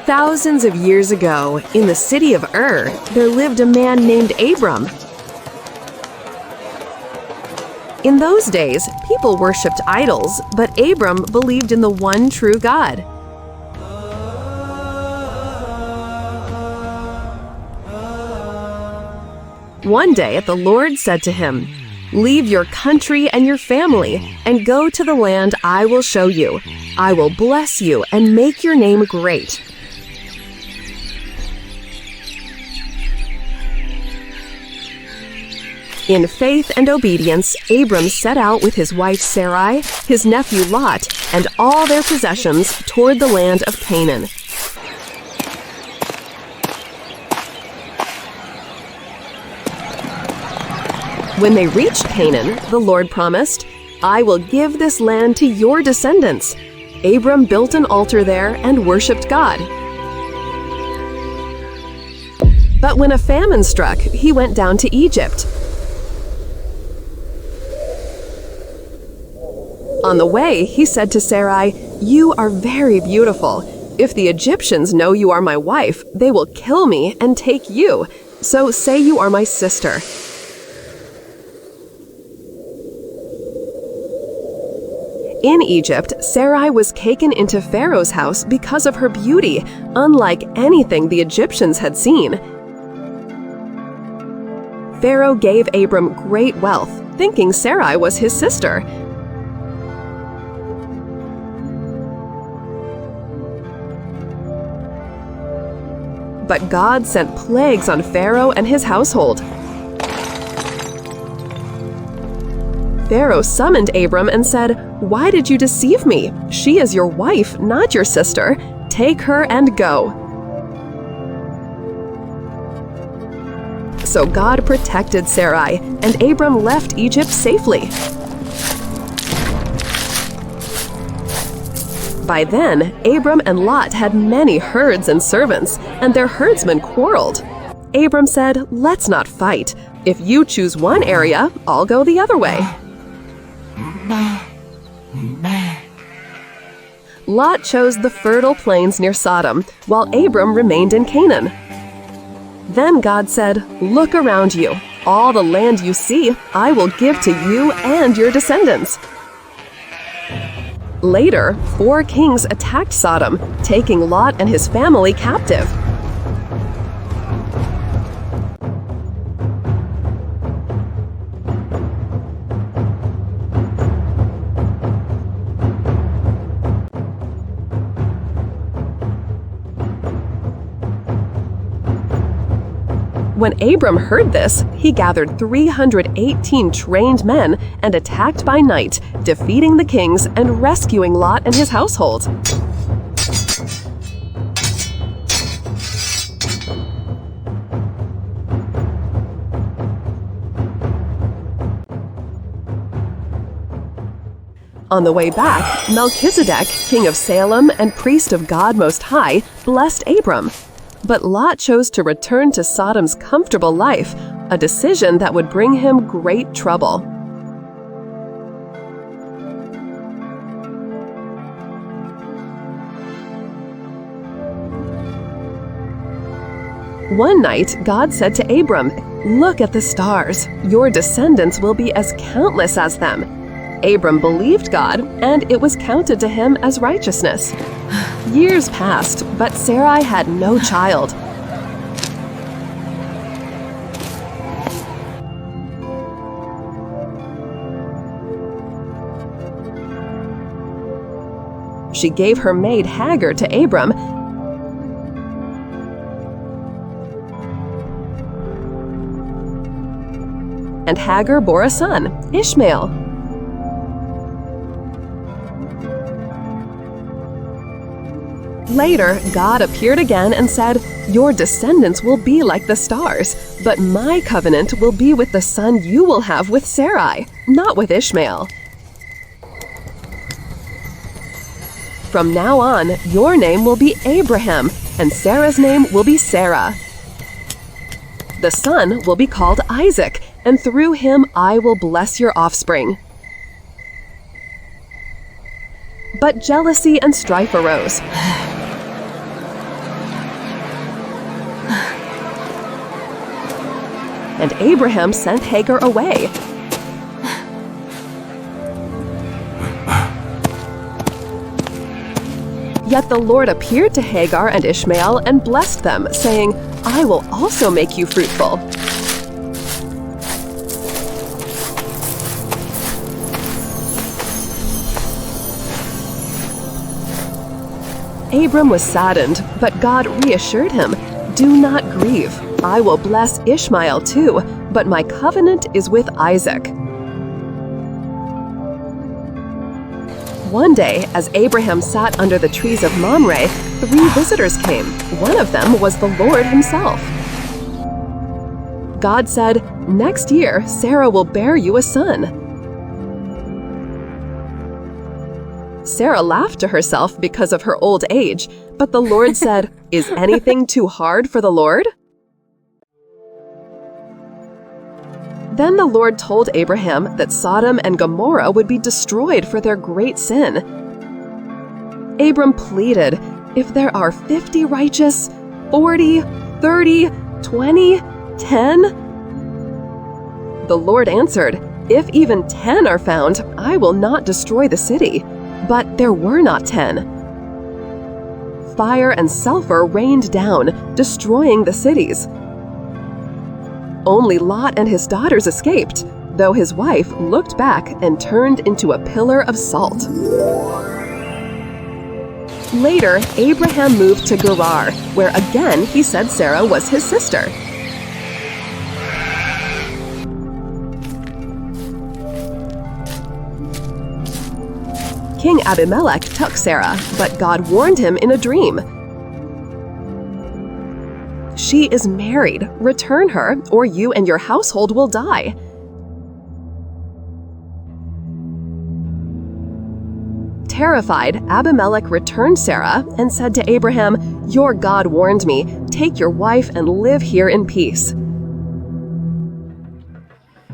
Thousands of years ago, in the city of Ur, there lived a man named Abram. In those days, people worshipped idols, but Abram believed in the one true God. One day, the Lord said to him, "Leave your country and your family, and go to the land I will show you. I will bless you and make your name great." In faith and obedience, Abram set out with his wife Sarai, his nephew Lot, and all their possessions toward the land of Canaan. When they reached Canaan, the Lord promised, "I will give this land to your descendants." Abram built an altar there and worshipped God. But when a famine struck, he went down to Egypt. On the way, he said to Sarai, "You are very beautiful. If the Egyptians know you are my wife, they will kill me and take you. So say you are my sister." In Egypt, Sarai was taken into Pharaoh's house because of her beauty, unlike anything the Egyptians had seen. Pharaoh gave Abram great wealth, thinking Sarai was his sister. But God sent plagues on Pharaoh and his household. Pharaoh summoned Abram and said, "Why did you deceive me? She is your wife, not your sister. Take her and go." So God protected Sarai, and Abram left Egypt safely. By then, Abram and Lot had many herds and servants, and their herdsmen quarreled. Abram said, "Let's not fight. If you choose one area, I'll go the other way." Lot chose the fertile plains near Sodom, while Abram remained in Canaan. Then God said, "Look around you. All the land you see, I will give to you and your descendants." Later, 4 kings attacked Sodom, taking Lot and his family captive. When Abram heard this, he gathered 318 trained men and attacked by night, defeating the kings and rescuing Lot and his household. On the way back, Melchizedek, king of Salem and priest of God Most High, blessed Abram. But Lot chose to return to Sodom's comfortable life, a decision that would bring him great trouble. One night, God said to Abram, "Look at the stars. Your descendants will be as countless as them." Abram believed God, and it was counted to him as righteousness. Years passed, but Sarai had no child. She gave her maid Hagar to Abram, and Hagar bore a son, Ishmael. Later, God appeared again and said, "Your descendants will be like the stars, but my covenant will be with the son you will have with Sarai, not with Ishmael. From now on, your name will be Abraham, and Sarah's name will be Sarah. The son will be called Isaac, and through him I will bless your offspring." But jealousy and strife arose. and Abraham sent Hagar away. Yet the Lord appeared to Hagar and Ishmael and blessed them, saying, "I will also make you fruitful." Abram was saddened, but God reassured him, "Do not grieve. I will bless Ishmael too, but my covenant is with Isaac." One day, as Abraham sat under the trees of Mamre, 3 visitors came. One of them was the Lord himself. God said, "Next year, Sarah will bear you a son." Sarah laughed to herself because of her old age, but the Lord said, "Is anything too hard for the Lord?" Then the Lord told Abraham that Sodom and Gomorrah would be destroyed for their great sin. Abram pleaded, "If there are 50 righteous, 40, 30, 20, 10? The Lord answered, "If even 10 are found, I will not destroy the city." But there were not 10. Fire and sulfur rained down, destroying the cities. Only Lot and his daughters escaped, though his wife looked back and turned into a pillar of salt. Later, Abraham moved to Gerar, where again he said Sarah was his sister. King Abimelech took Sarah, but God warned him in a dream. "She is married. Return her, or you and your household will die." Terrified, Abimelech returned Sarah and said to Abraham, "Your God warned me. Take your wife and live here in peace."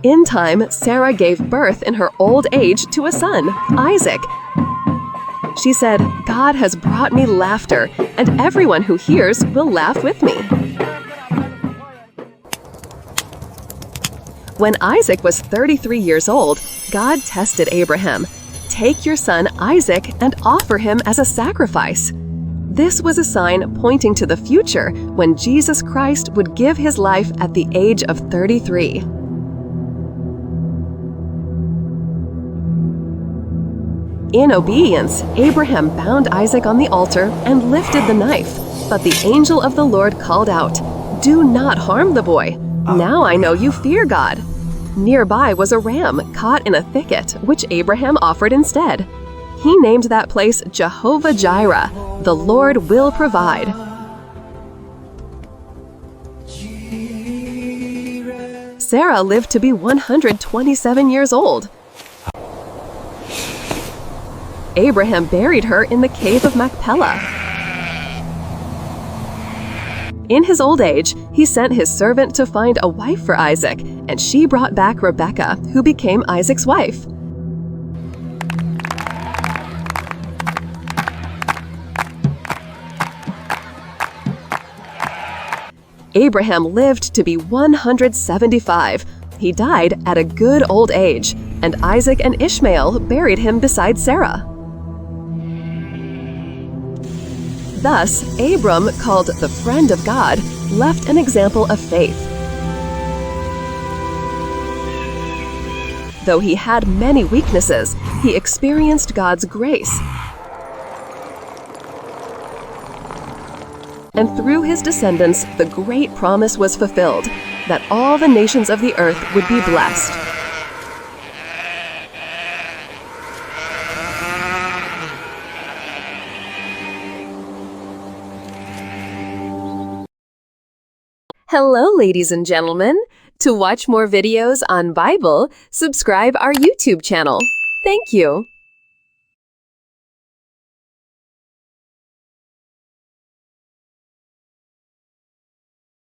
In time, Sarah gave birth in her old age to a son, Isaac. She said, "God has brought me laughter, and everyone who hears will laugh with me." When Isaac was 33 years old, God tested Abraham. "Take your son Isaac and offer him as a sacrifice." This was a sign pointing to the future when Jesus Christ would give his life at the age of 33. In obedience, Abraham bound Isaac on the altar and lifted the knife. But the angel of the Lord called out, "Do not harm the boy. Now I know you fear God." Nearby was a ram caught in a thicket, which Abraham offered instead. He named that place Jehovah Jireh, the Lord will provide. Sarah lived to be 127 years old. Abraham buried her in the cave of Machpelah. In his old age, he sent his servant to find a wife for Isaac, and she brought back Rebekah, who became Isaac's wife. Abraham lived to be 175. He died at a good old age, and Isaac and Ishmael buried him beside Sarah. Thus, Abram, called the friend of God, left an example of faith. Though he had many weaknesses, he experienced God's grace. And through his descendants, the great promise was fulfilled, that all the nations of the earth would be blessed. Hello, ladies and gentlemen. To watch more videos on Bible, subscribe our YouTube channel. Thank you.